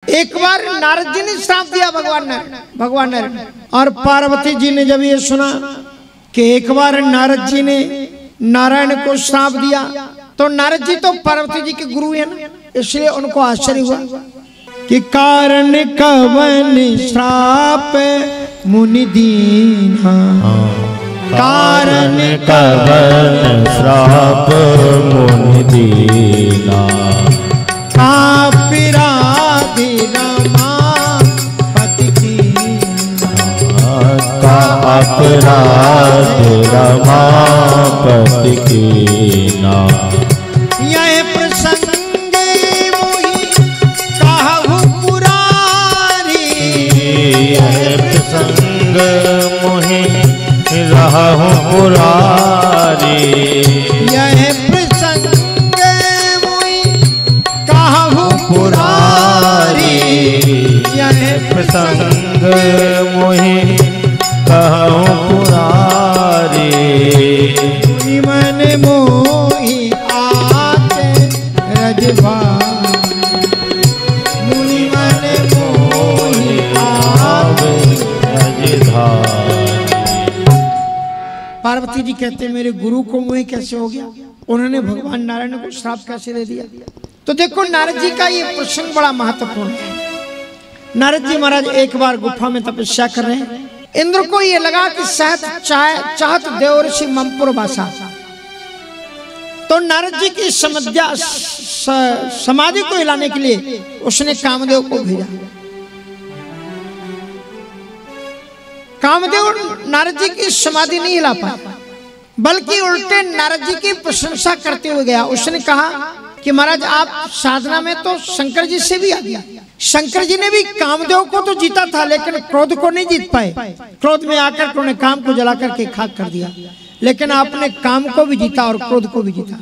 एक बार नारद जी ने श्राप दिया भगवान ने, और पार्वती जी ने जब ये सुना कि एक बार नारद जी ने नारायण को श्राप दिया, तो नारद जी तो पार्वती जी के गुरु हैं ना, इसलिए उनको आश्चर्य हुआ कि कारण कवन श्राप मुनि दीना, कारण कवन श्राप मुनि दीना, अपराधी रमापति कीना, अपराधी रमापति कीना। यह प्रसंग मोहि कहु पुरारी, यह प्रसंग मोहि रहु पुरारी, यह प्रसंग मोहि कहु पुरारी, यह प्रसंग मोहि कहु पुरारी। मुनि मन मोहि आते रजभान, मुनि मन मोहि आवे रजधारी। पार्वती जी कहते मेरे गुरु को मोह कैसे हो गया, उन्होंने भगवान नारायण को श्राप कैसे दे दिया। तो देखो नारद जी का ये प्रसंग बड़ा महत्वपूर्ण है। नारद जी महाराज एक बार गुफा में तपस्या कर रहे हैं, इंद्र को ये लगा कि शायद चाहत देवर्षि ममपुर वासा, तो नारद जी की समाधि को हिलाने के लिए उसने कामदेव को भेजा। कामदेव नारद जी की समाधि नहीं हिला पाया, बल्कि उल्टे नारद जी की प्रशंसा करते हुए गया। उसने कहा कि महाराज आप साधना में तो शंकर जी से भी आ गया। शंकर जी ने भी कामदेव को तो जीता था, लेकिन क्रोध को नहीं जीत पाए। क्रोध में आकर उन्होंने काम को जला करके खाक कर दिया, लेकिन आपने काम को भी जीता और क्रोध को भी जीता।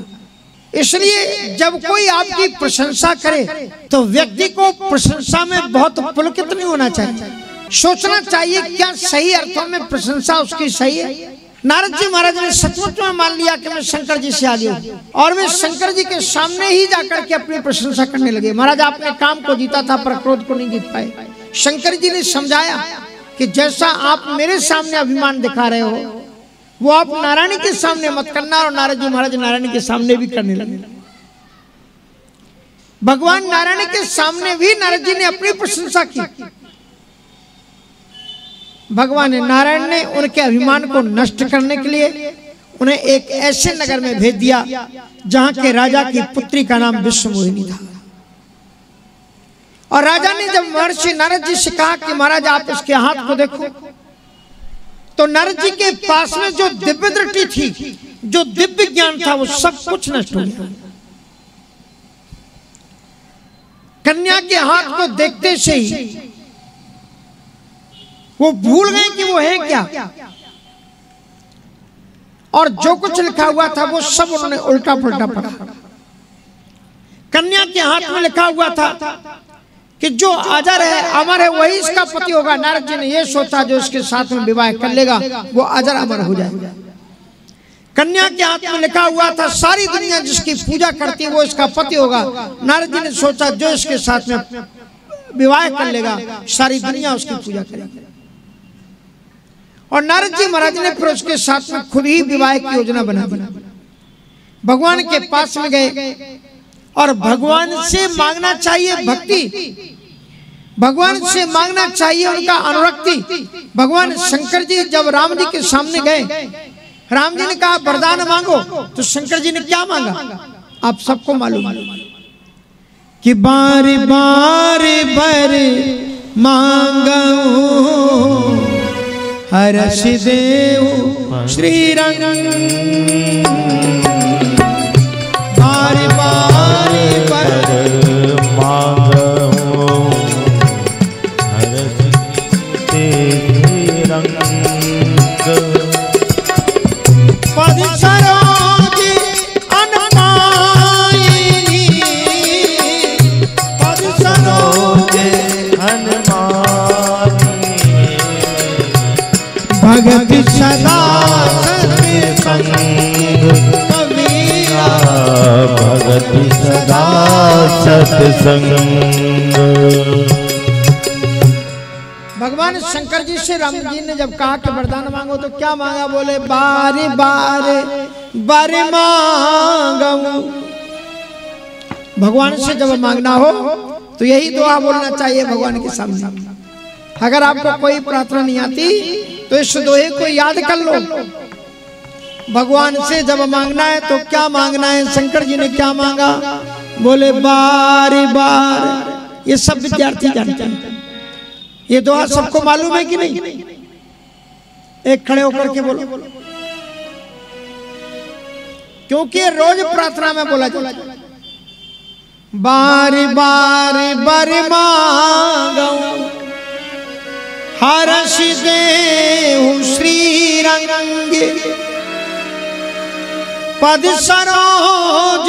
इसलिए जब कोई आपकी प्रशंसा करे तो व्यक्ति को प्रशंसा में बहुत पुलकित नहीं होना चाहिए, सोचना चाहिए क्या सही अर्थों में प्रशंसा उसकी सही है। नारद जी महाराज ने सचमुच में मान लिया कि मैं शंकर जी से आगे हूँ, और वे शंकर जी के सामने ही जाकर के अपनी प्रशंसा करने लगे। महाराज आपने काम को जीता था पर क्रोध को नहीं जीत पाए। शंकर जी ने समझाया कि जैसा आप मेरे सामने अभिमान दिखा रहे हो वो आप नारायण के सामने मत करना, और नारद जी महाराज नारायण के सामने भी करने लगे। भगवान नारायण के सामने भी नारद जी ने अपनी प्रशंसा की। भगवान नारायण ने उनके अभिमान को नष्ट करने के लिए उन्हें एक ऐसे नगर में भेज दिया जहां के राजा की पुत्री का नाम विश्वमोहिनी था। और राजा ने जब महर्षि नारद जी से कहा कि महाराज आप इसके हाथ को देखो, तो नारद जी के पास में जो दिव्य दृष्टि थी, जो दिव्य ज्ञान था, वो सब कुछ नष्ट हो गया। कन्या के हाथ को देखते से ही वो भूल गए कि वो है क्या, और जो कुछ लिखा हुआ था वो सब उन्होंने उल्टा पुल्टा पढ़ा। कन्या के हाथ में लिखा हुआ था कि जो अजर है अमर है वही इसका पति होगा। नारद जी ने ये सोचा जो इसके साथ में विवाह कर लेगा वो अजर अमर हो जाएगा। कन्या के हाथ में लिखा हुआ था सारी दुनिया जिसकी पूजा करती है वो इसका पति होगा। नारद जी ने सोचा जो इसके साथ में विवाह कर लेगा सारी दुनिया उसकी पूजा करेगी। और नारद जी महाराज ने फिर उसके साथ में खुद ही विवाह की योजना बना दी। भगवान के पास में गए और भगवान से मांगना चाहिए भक्ति, भगवान से मांगना चाहिए उनका अनुरक्ति। भगवान शंकर जी जब राम जी के सामने गए, राम जी ने कहा वरदान मांगो, तो शंकर जी ने क्या मांगा आप सबको मालूम कि बार बार बर मांगो हर्ष देव श्री रंग, बार बार बर मांगो हर्ष देव रंग, पद सरोज अनमायिनी, पद सरोज भगत सदा सत्संग कबीरा, भगत सदा सत्संग। भगवान शंकर जी से राम जी ने जब कहा कि वरदान मांगो तो क्या मांगा? बोले बारे बारे बारे मांगू। भगवान से जब मांगना हो तो यही दुआ बोलना चाहिए भगवान के सामने। अगर आपको कोई प्रार्थना नहीं आती तो इस दोहे को याद कर लो। भगवान से जब मांगना है तो क्या मांगना है? शंकर जी ने क्या मांगा? बोले बार बार। ये सब विद्यार्थी जानते हैं। ये दुआ सबको मालूम है कि नहीं? एक खड़े होकर के बोलो, क्योंकि रोज प्रार्थना में बोला जाता है बारी बारी बारी मांगू हर्ष देहु श्री रंग पद सरोज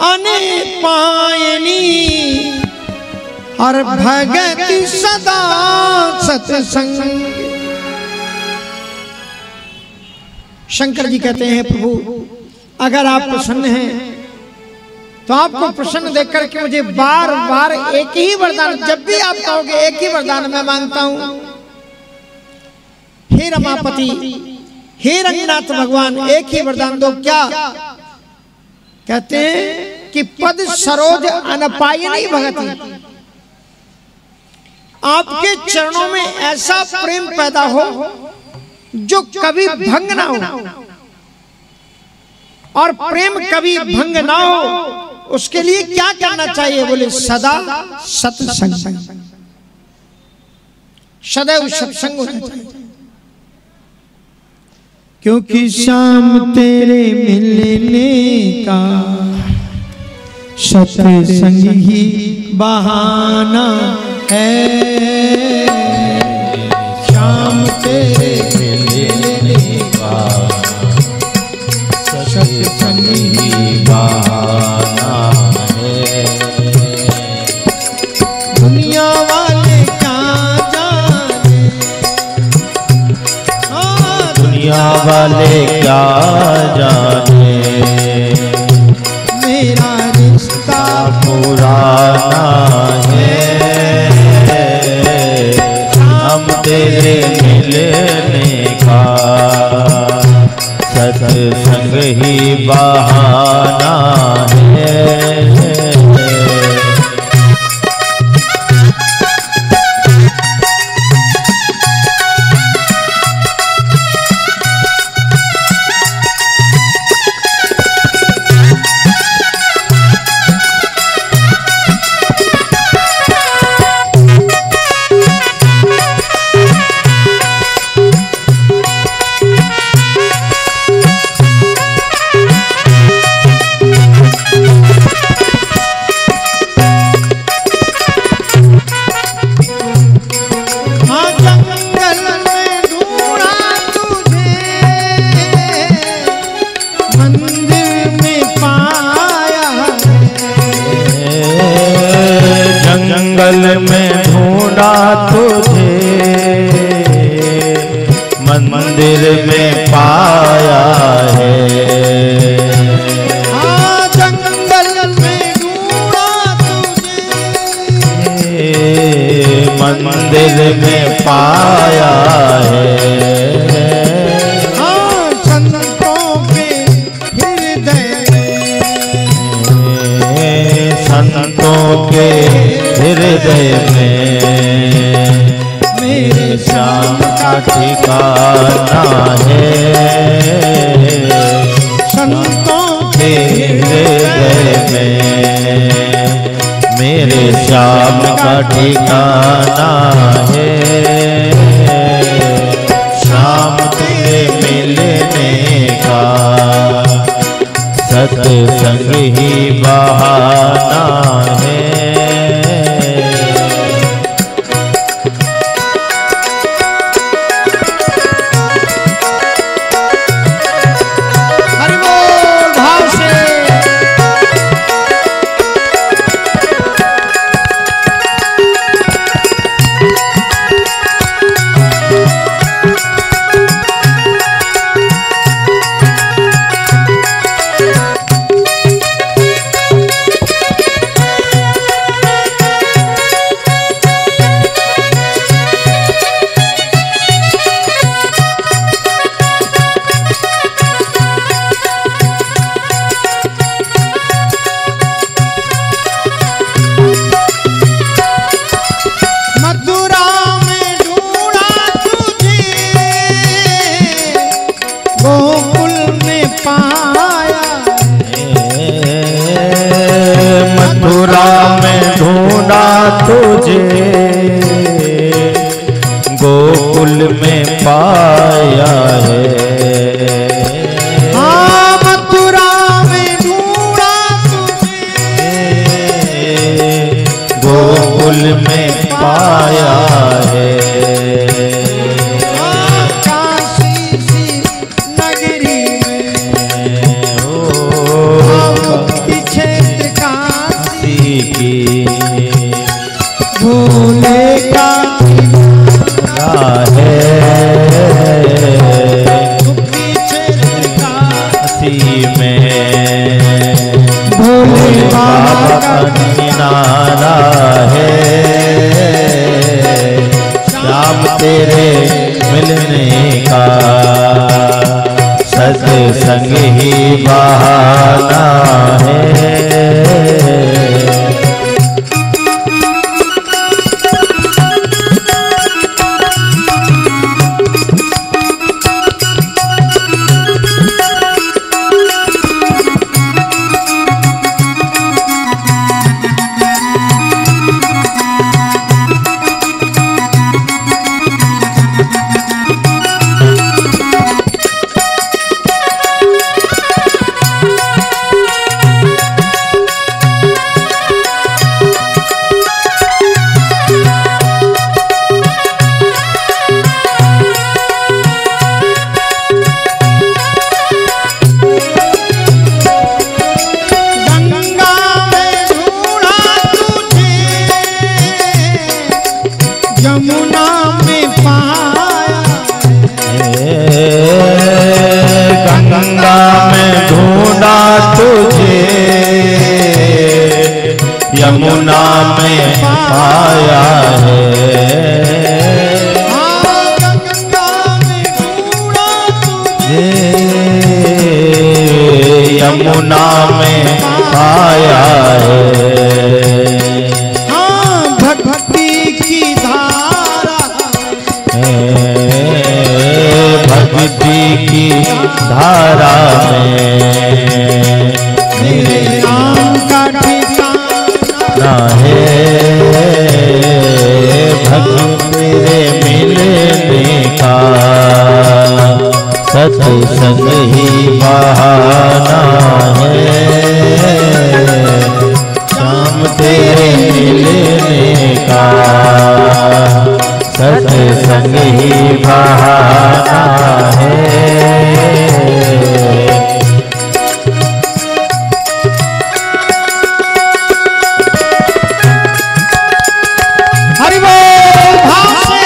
अने पायनी और भगति सदा सत्संग। शंकर जी कहते हैं प्रभु अगर आप प्रसन्न हैं तो आपको प्रसन्न देख करके मुझे बार बार एक ही वरदान, जब भी आप कहोगे एक ही वरदान मैं मांगता हूं। हे रमापति, हे रंगनाथ भगवान, एक ही वरदान दो। क्या कहते हैं कि पद सरोज अनपायनी भगति, आपके चरणों में ऐसा प्रेम पैदा हो जो कभी भंग ना हो, और प्रेम कभी भंग ना हो उसके लिए क्या करना चाहिए? बोले सदा सत्संग, सदैव सत्संग होना चाहिए। क्योंकि शाम तेरे मिलने का सत्संग ही बहाना है। शाम तेरे मिलने का सत्संग ही बहाना है। दुनिया वाले क्या जाने, दुनिया वाले क्या जाने, मेरा रिश्ता पुराना है। हम तेरे मिलने का सत्संग ही बहाना है। जंगल में ढूंढा तुझे, मंदिर में पाया है। हाँ जंगल में ढूंढा तुझे, मंदिर में पाया है। हाँ संतों के हृदय, संतों के हृदय में मेरे श्याम का ठिकाना है। संतों के हृदय में मेरे श्याम का ठिकाना है। श्याम तेरे मिलने का सत्संग ही बहाना है। तुझे गोकुल में पाया है। हाँ मथुरा में ढूंढा तुझे, गोकुल में पाया है। काशी सी नगरी में पीछे काशी की भोले का है पीछे काशी में भोले बाबा का किनारा है। श्याम तेरे मिलने का सत्संग ही बहाना है। यमुना में पाया, गंगा में ढूंढा तुझे, यमुना में पाया है। गंगा में ढूंढा तुझे, यमुना में पाया है। भक्ति की धारा, भक्ति की धारा में मेरे राम का ठिकाना है। भक्त मेरे मिलने का सत्संग ही बहाना है। शाम तेरे मिलने का सत्संग ही बहाना है। हरि बोल भाव से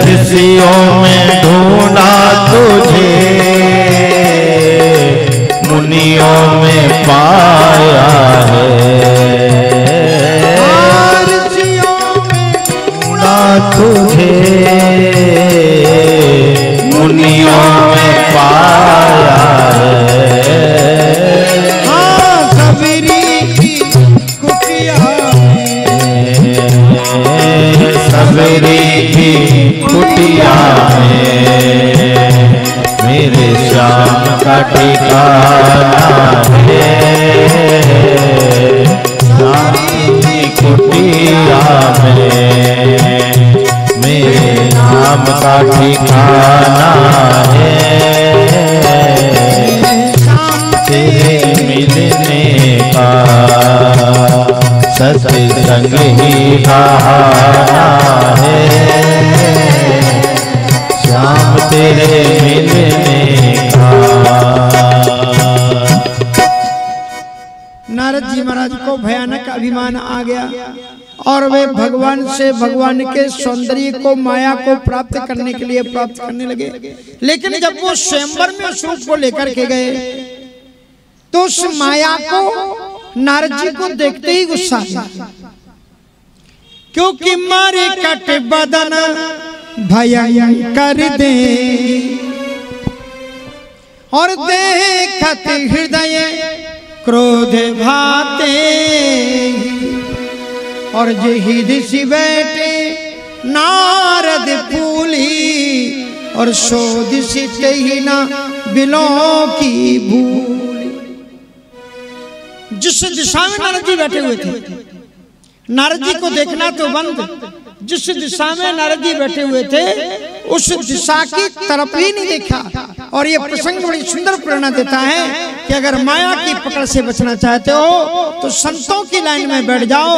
ऋषियों में ढूंढा तुझे, मुनियों में पाया है। ऋषियों में ढूंढा तुझे, मुनियों में पाया है। सबरी की कुटिया सबरी की कुटिया में मेरे श्याम का ठिकाना है। श्याम की कुटिया में मेरे नाम का ठिकाना है। तेरे मिलने का सत्संग ही बहाना है। श्याम तेरे मिलने का। नारद जी महाराज को भयानक अभिमान आ गया और वे भगवान से भगवान के सौंदर्य को, माया को प्राप्त करने के लिए प्राप्त करने लगे। लेकिन जब वो स्वयंवर में उस रूप को लेकर के गए तो उस माया को नारद जी को देखते ही गुस्सा आया, क्योंकि मारे कट बदन भयंकर दे और देखत हृदय क्रोध भाते और जेहि दिशि बैठे नारद फूली और सो दिशि तेहि ना बिलो की भूली। जिस दिशा में नारद जी बैठे हुए थे, नारद जी को देखना तो बंद, जिस दिशा में नारद जी बैठे हुए थे उस दिशा की तरफ ही नहीं देखा। और ये प्रसंग बड़ी सुंदर प्रेरणा देता है कि अगर माया की पकड़ से बचना चाहते हो तो संतों की लाइन में बैठ जाओ।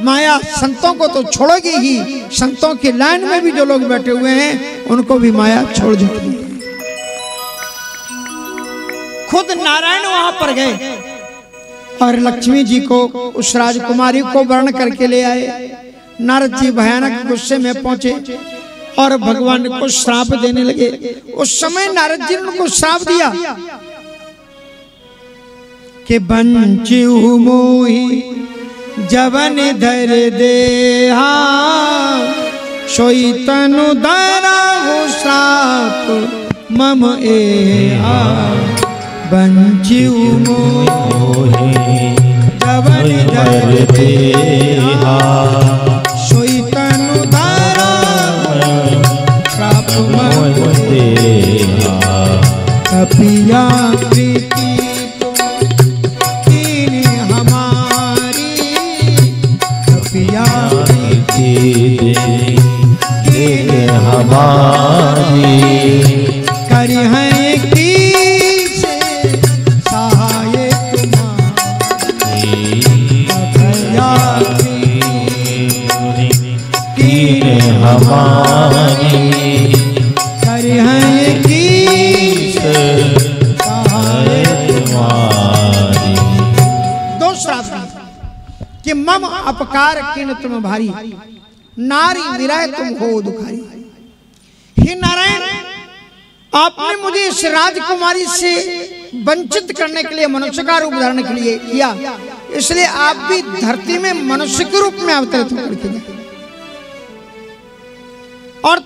माया संतों को तो छोड़ेगी ही, संतों की लाइन में भी जो लोग बैठे हुए हैं उनको भी माया छोड़ देगी। खुद नारायण वहां पर गए और लक्ष्मी जी को, उस राजकुमारी को वर्ण करके ले आए। नारद जी भयानक गुस्से में पहुंचे और भगवान को श्राप देने लगे। उस समय नारद जी ने उनको श्राप दिया कि बंचू मोही जवन धर देहा सोई तनु धरा हो श्राप मम एहा। बंचू मोही जवन धर देहा सोई तनु धरा श्राप मम एहा। कपिया प्रीति हमारी करी है की से सहाय तुम्हारी हमारी करी है की से सहाय तुम्हारी। दो श्राप कि मम अपकार किन तुम भारी नारी विराय तुम हो दुखारी। हे नारायण, आपने मुझे इस राजकुमारी से वंचित करने के लिए मनुष्य का रूप धारण के लिए किया, इसलिए आप भी धरती में मनुष्य के रूप में अवतरित होकर के गए और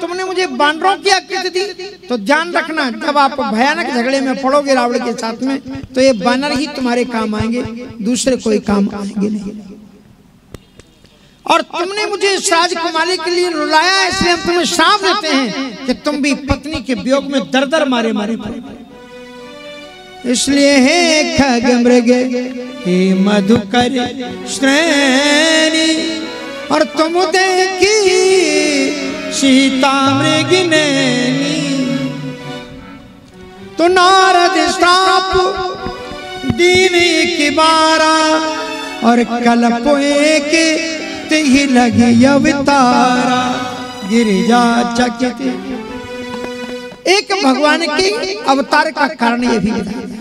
तुमने मुझे बानरों की आकृति दी। तो ध्यान रखना, जब आप भयानक झगड़े में पड़ोगे रावण के साथ में तो ये बानर ही तुम्हारे काम आएंगे, दूसरे कोई काम आएंगे नहीं। और तुमने मुझे इस राजकुमारी के लिए रुलाया, इसलिए हम तुम्हें श्राप देते हैं कि तुम भी पत्नी के वियोग में दर दर मारे मारे पड़े। इसलिए हे खग मृग हे मधुकर श्रेणी और तुम देखी सीता मृग नैनी। तो नारद श्राप दीन की बारा और कल्पोए के ही लगी अवतारा गिरिजा चकित। एक भगवान के अवतार का कारण ये भी बताया